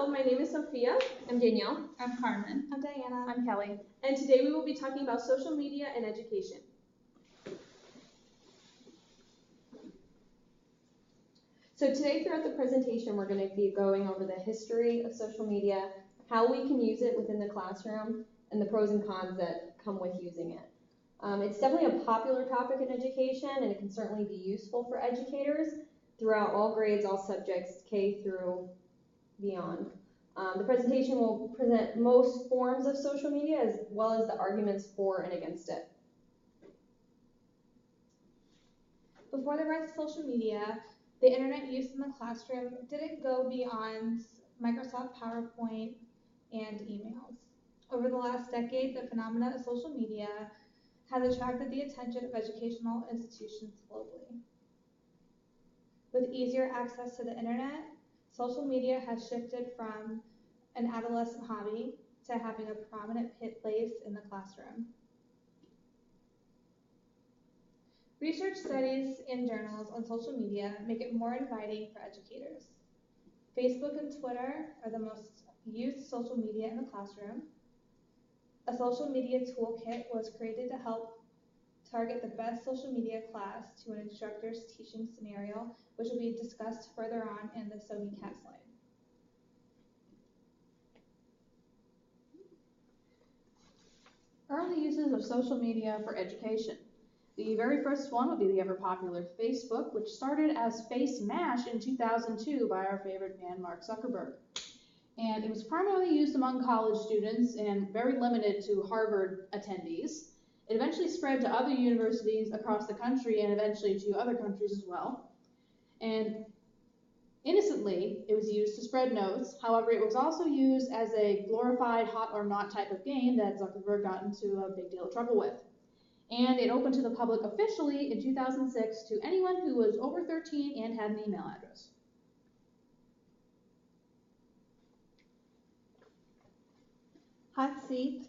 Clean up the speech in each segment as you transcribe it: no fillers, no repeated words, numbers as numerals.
Hello, my name is Sophia. I'm Danielle. I'm Carmen. I'm Diana. I'm Kelly. And today we will be talking about social media and education. So today throughout the presentation, we're going to be going over the history of social media, how we can use it within the classroom, and the pros and cons that come with using it. It's definitely a popular topic in education, and it can certainly be useful for educators throughout all grades, all subjects, K through beyond. The presentation will present most forms of social media as well as the arguments for and against it. Before the rise of social media, the internet use in the classroom didn't go beyond Microsoft PowerPoint and emails. Over the last decade, the phenomena of social media has attracted the attention of educational institutions globally. With easier access to the internet, social media has shifted from an adolescent hobby to having a prominent place in the classroom. Research studies and journals on social media make it more inviting for educators. Facebook and Twitter are the most used social media in the classroom. A social media toolkit was created to help target the best social media class to an instructor's teaching scenario, which will be discussed further on in the SoMe-Cat slide. Early uses of social media for education. The very first one would be the ever popular Facebook, which started as Face Mash in 2002 by our favorite man, Mark Zuckerberg. And it was primarily used among college students and very limited to Harvard attendees. It eventually spread to other universities across the country and eventually to other countries as well. And innocently, it was used to spread notes. However, it was also used as a glorified hot or not type of game that Zuckerberg got into a big deal of trouble with. And it opened to the public officially in 2006 to anyone who was over 13 and had an email address. Hot Seat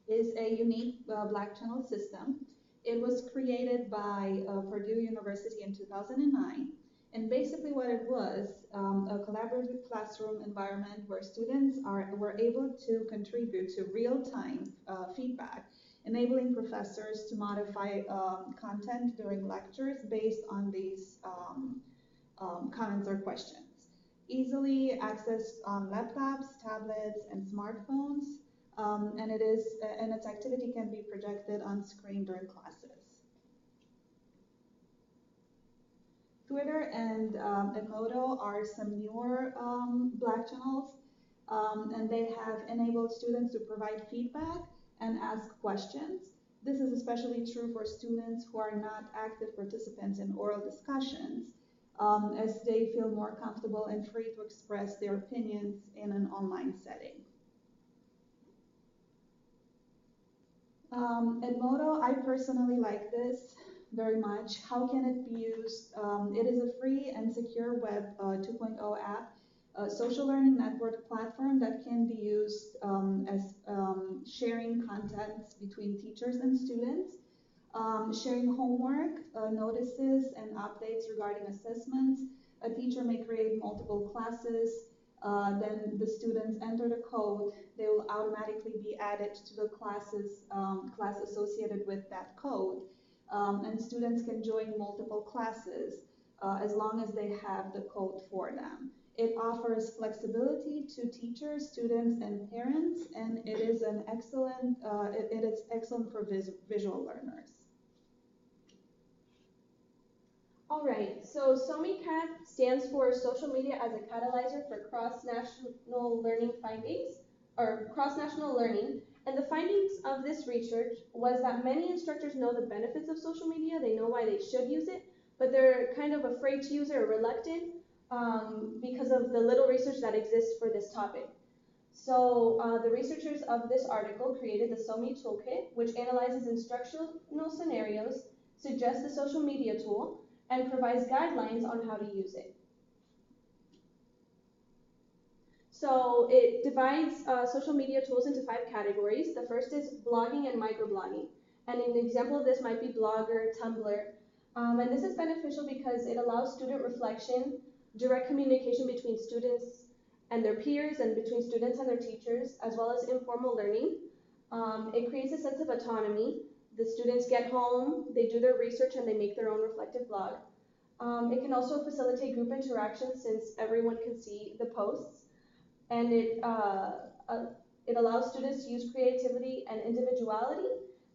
is a unique Black channel system. It was created by Purdue University in 2009. And basically what it was, a collaborative classroom environment where students were able to contribute to real-time feedback, enabling professors to modify content during lectures based on these comments or questions. Easily accessed on laptops, tablets, and smartphones, and its activity can be projected on screen during classes. Twitter and Edmodo are some newer Black channels, and they have enabled students to provide feedback and ask questions. This is especially true for students who are not active participants in oral discussions, as they feel more comfortable and free to express their opinions in an online setting. Edmodo, I personally like this very much. How can it be used? It is a free and secure Web 2.0 app, a social learning network platform that can be used as sharing content between teachers and students, sharing homework, notices, and updates regarding assessments. A teacher may create multiple classes, then the students enter the code. They will automatically be added to the class associated with that code. And students can join multiple classes as long as they have the code for them. It offers flexibility to teachers, students, and parents, and it is excellent for visual learners. All right, so SoMe-Cat stands for Social Media as a Catalyzer for Cross-National Learning Findings, or Cross-National Learning. And the findings of this research was that many instructors know the benefits of social media, they know why they should use it, but they're kind of afraid to use it or reluctant because of the little research that exists for this topic. So the researchers of this article created the SoMe Toolkit, which analyzes instructional scenarios, suggests the social media tool, and provides guidelines on how to use it. So it divides social media tools into 5 categories. The first is blogging and microblogging. And an example of this might be Blogger, Tumblr. And this is beneficial because it allows student reflection, direct communication between students and their peers and between students and their teachers, as well as informal learning. It creates a sense of autonomy. The students get home, they do their research, and they make their own reflective blog. It can also facilitate group interaction since everyone can see the posts, and it allows students to use creativity and individuality.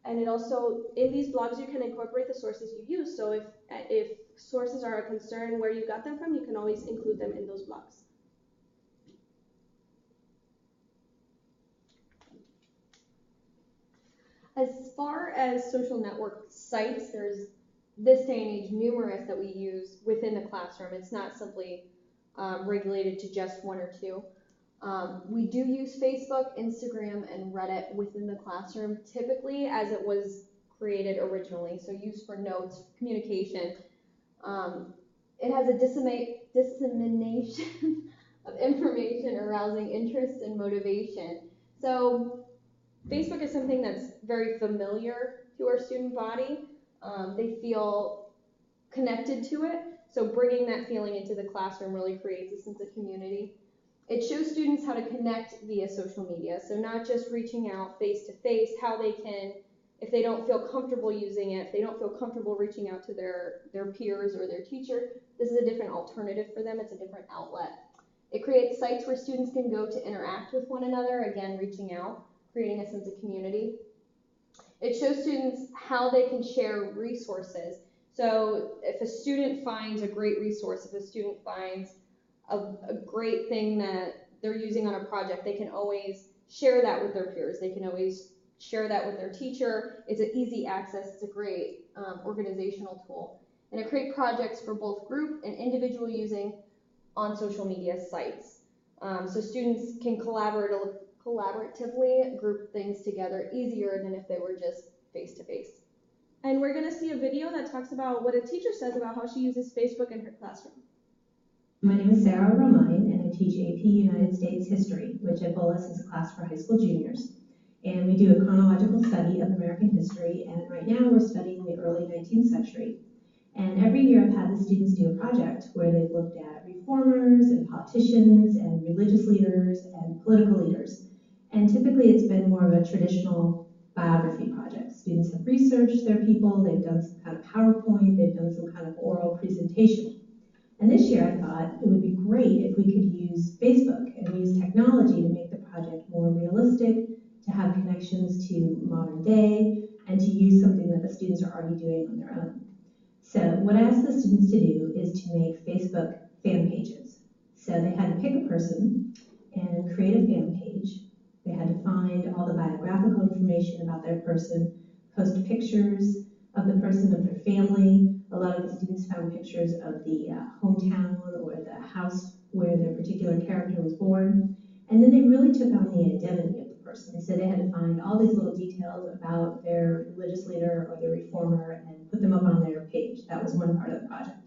And it also, in these blogs, you can incorporate the sources you use. So if sources are a concern where you got them from, you can always include them in those blogs. As far as social network sites, there's this day and age numerous that we use within the classroom. It's not simply regulated to just one or two. We do use Facebook, Instagram, and Reddit within the classroom, typically as it was created originally, so used for notes, communication. It has a dissemination of information arousing interest and motivation. So Facebook is something that's very familiar to our student body. They feel connected to it, so bringing that feeling into the classroom really creates a sense of community. It shows students how to connect via social media, so not just reaching out face to face, how they can, if they don't feel comfortable using it, if they don't feel comfortable reaching out to their peers or their teacher, this is a different alternative for them. It's a different outlet. It creates sites where students can go to interact with one another, again, reaching out, creating a sense of community. It shows students how they can share resources. So if a student finds a great resource, if a student finds a great thing that they're using on a project, they can always share that with their peers. They can always share that with their teacher. It's an easy access. It's a great organizational tool. And it creates projects for both group and individual using on social media sites. So students can collaboratively group things together easier than if they were just face-to-face. And we're going to see a video that talks about what a teacher says about how she uses Facebook in her classroom. My name is Sarah Romine, and I teach AP United States History, which at Bullis is a class for high school juniors. And we do a chronological study of American history, and right now we're studying the early 19th century. And every year I've had the students do a project where they've looked at reformers and politicians and religious leaders and political leaders. And typically it's been more of a traditional biography project. Students have researched their people, they've done some kind of PowerPoint, they've done some kind of oral presentation. And this year I thought it would be great if we could use Facebook and use technology to make the project more realistic, to have connections to modern day, and to use something that the students are already doing on their own. So what I asked the students to do is to make Facebook fan pages. So they had to pick a person and create a fan page. They had to find all the biographical information about their person, post pictures of the person, of their family. A lot of the students found pictures of the hometown or the house where their particular character was born. And then they really took on the identity of the person. So they had to find all these little details about their religious leader or their reformer and put them up on their page. That was one part of the project.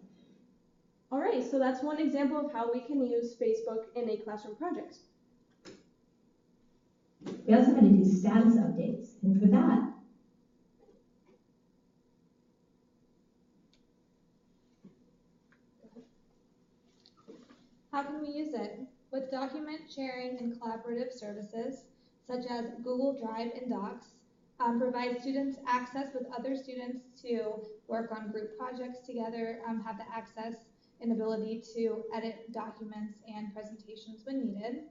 All right, so that's one example of how we can use Facebook in a classroom project. We also had to do status updates. And for that, How can we use it? With document sharing and collaborative services, such as Google Drive and Docs, provide students access with other students to work on group projects together, have the access and ability to edit documents and presentations when needed.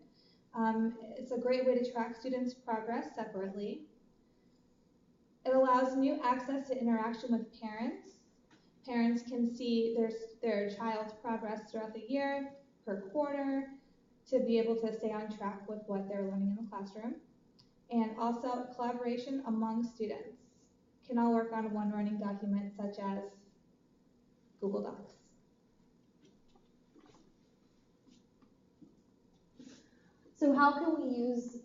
It's a great way to track students' progress separately. It allows new access to interaction with parents. Parents can see their child's progress throughout the year, per quarter, to be able to stay on track with what they're learning in the classroom. And also collaboration among students. Can all work on one running document such as Google Docs. So how can we use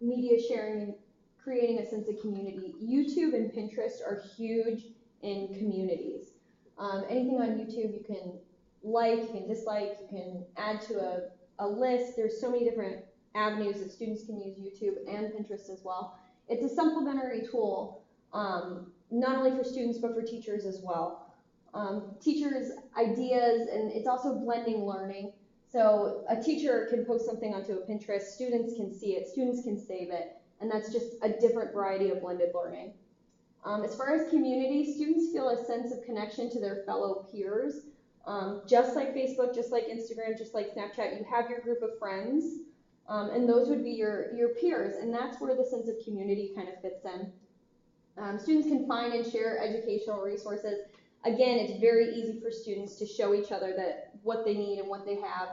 media sharing and creating a sense of community? YouTube and Pinterest are huge in communities. Anything on YouTube you can like, you can dislike, you can add to a list. There's so many different avenues that students can use YouTube and Pinterest as well. It's a supplementary tool, not only for students but for teachers as well. Teachers' ideas, and it's also blending learning. So a teacher can post something onto a Pinterest, students can see it, students can save it, and that's just a different variety of blended learning. As far as community, students feel a sense of connection to their fellow peers. Just like Facebook, just like Instagram, just like Snapchat, you have your group of friends, and those would be your peers, and that's where the sense of community kind of fits in. Students can find and share educational resources. Again, it's very easy for students to show each other that what they need and what they have,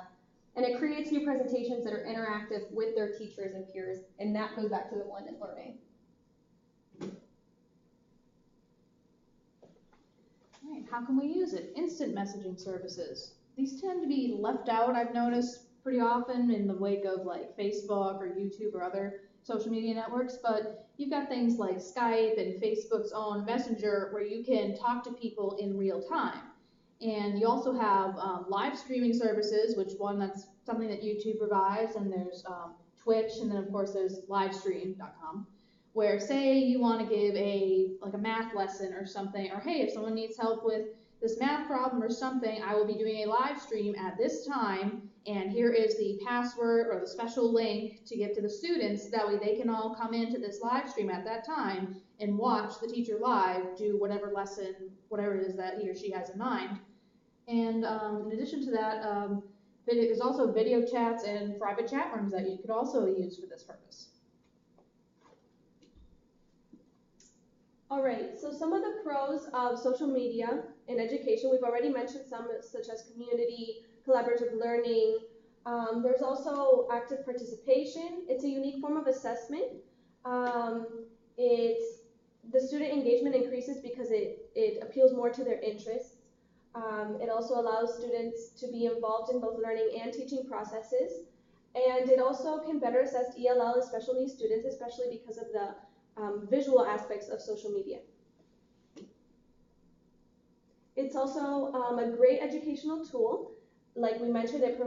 and it creates new presentations that are interactive with their teachers and peers, and that goes back to the blended learning. All right, how can we use it? Instant messaging services. These tend to be left out, I've noticed, pretty often in the wake of like Facebook or YouTube or other social media networks, but you've got things like Skype and Facebook's own Messenger where you can talk to people in real time. And you also have live streaming services, that's something that YouTube provides, and there's Twitch, and then of course there's livestream.com, where say you want to give a math lesson or something, or hey, if someone needs help with this math problem or something, I will be doing a live stream at this time, and here is the password or the special link to give to the students. That way they can all come into this live stream at that time and watch the teacher live do whatever lesson, whatever it is that he or she has in mind. And in addition to that, there's also video chats and private chat rooms that you could also use for this purpose. All right, so some of the pros of social media in education, we've already mentioned some, such as community, collaborative learning. There's also active participation. It's a unique form of assessment. The student engagement increases because it appeals more to their interests. It also allows students to be involved in both learning and teaching processes. And it also can better assess ELL and special needs students, especially because of the visual aspects of social media. It's also a great educational tool. Like we mentioned, it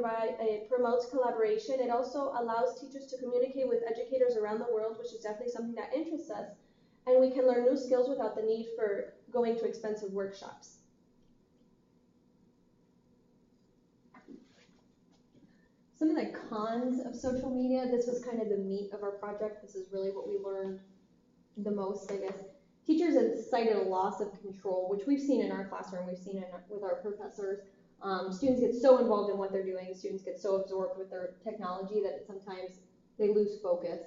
promotes collaboration. It also allows teachers to communicate with educators around the world, which is definitely something that interests us. And we can learn new skills without the need for going to expensive workshops. Some of the cons of social media, this was kind of the meat of our project. This is really what we learned the most, I guess. Teachers have cited a loss of control, which we've seen in our classroom, we've seen with our professors. Students get so involved in what they're doing, students get so absorbed with their technology that sometimes they lose focus.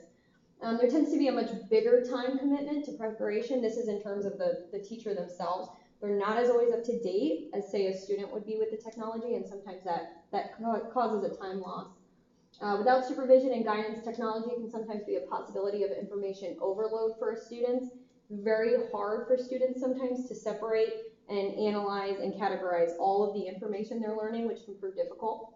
There tends to be a much bigger time commitment to preparation. This is in terms of the teacher themselves. They're not as always up to date as, say, a student would be with the technology, and sometimes that causes a time loss. Without supervision and guidance, technology can sometimes be a possibility of information overload for students. Very hard for students sometimes to separate and analyze and categorize all of the information they're learning, which can prove difficult.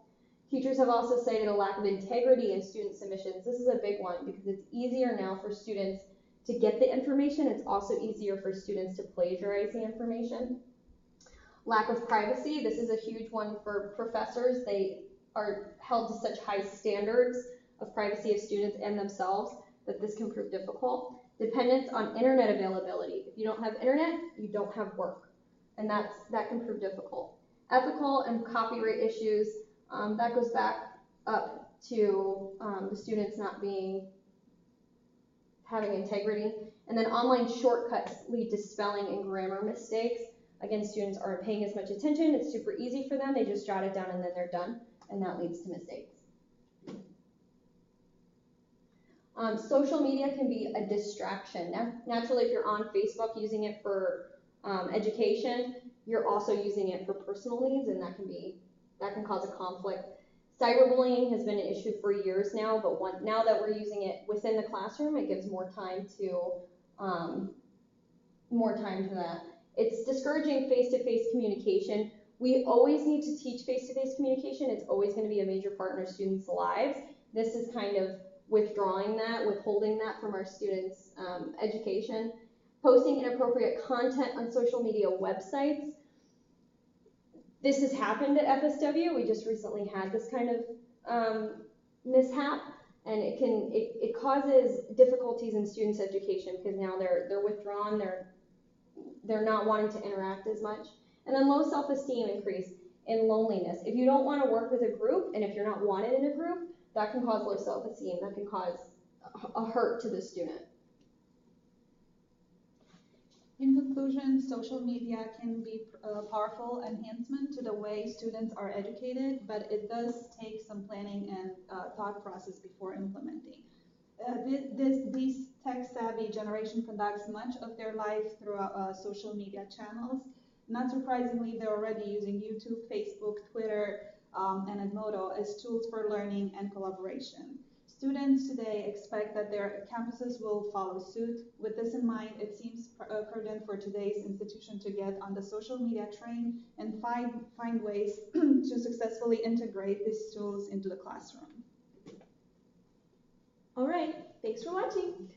Teachers have also cited a lack of integrity in student submissions. This is a big one because it's easier now for students to get the information. It's also easier for students to plagiarize the information. Lack of privacy. This is a huge one for professors. They are held to such high standards of privacy of students and themselves that this can prove difficult. Dependence on internet availability. If you don't have internet, you don't have work, and that can prove difficult. Ethical and copyright issues, that goes back up to the students not having integrity. And then online shortcuts lead to spelling and grammar mistakes. Again, students aren't paying as much attention. It's super easy for them. They just jot it down and then they're done, and that leads to mistakes. Social media can be a distraction. Naturally, if you're on Facebook using it for education, you're also using it for personal needs, and that can cause a conflict. Cyberbullying has been an issue for years now, but now that we're using it within the classroom, it gives more time to that. It's discouraging face-to-face communication. We always need to teach face-to-face communication. It's always going to be a major part in our students' lives. This is kind of withholding that from our students' education. Posting inappropriate content on social media websites. This has happened at FSW. We just recently had this kind of mishap, and it causes difficulties in students' education because now they're withdrawn, they're not wanting to interact as much. And then low self-esteem increase. and loneliness. If you don't want to work with a group, and if you're not wanted in a group, that can cause low self-esteem, that can cause a hurt to the student. In conclusion, social media can be a powerful enhancement to the way students are educated, but it does take some planning and thought process before implementing. This tech-savvy generation conducts much of their life through social media channels. Not surprisingly, they're already using YouTube, Facebook, Twitter, and Edmodo as tools for learning and collaboration. Students today expect that their campuses will follow suit. With this in mind, it seems prudent for today's institution to get on the social media train and find ways to successfully integrate these tools into the classroom. All right, thanks for watching.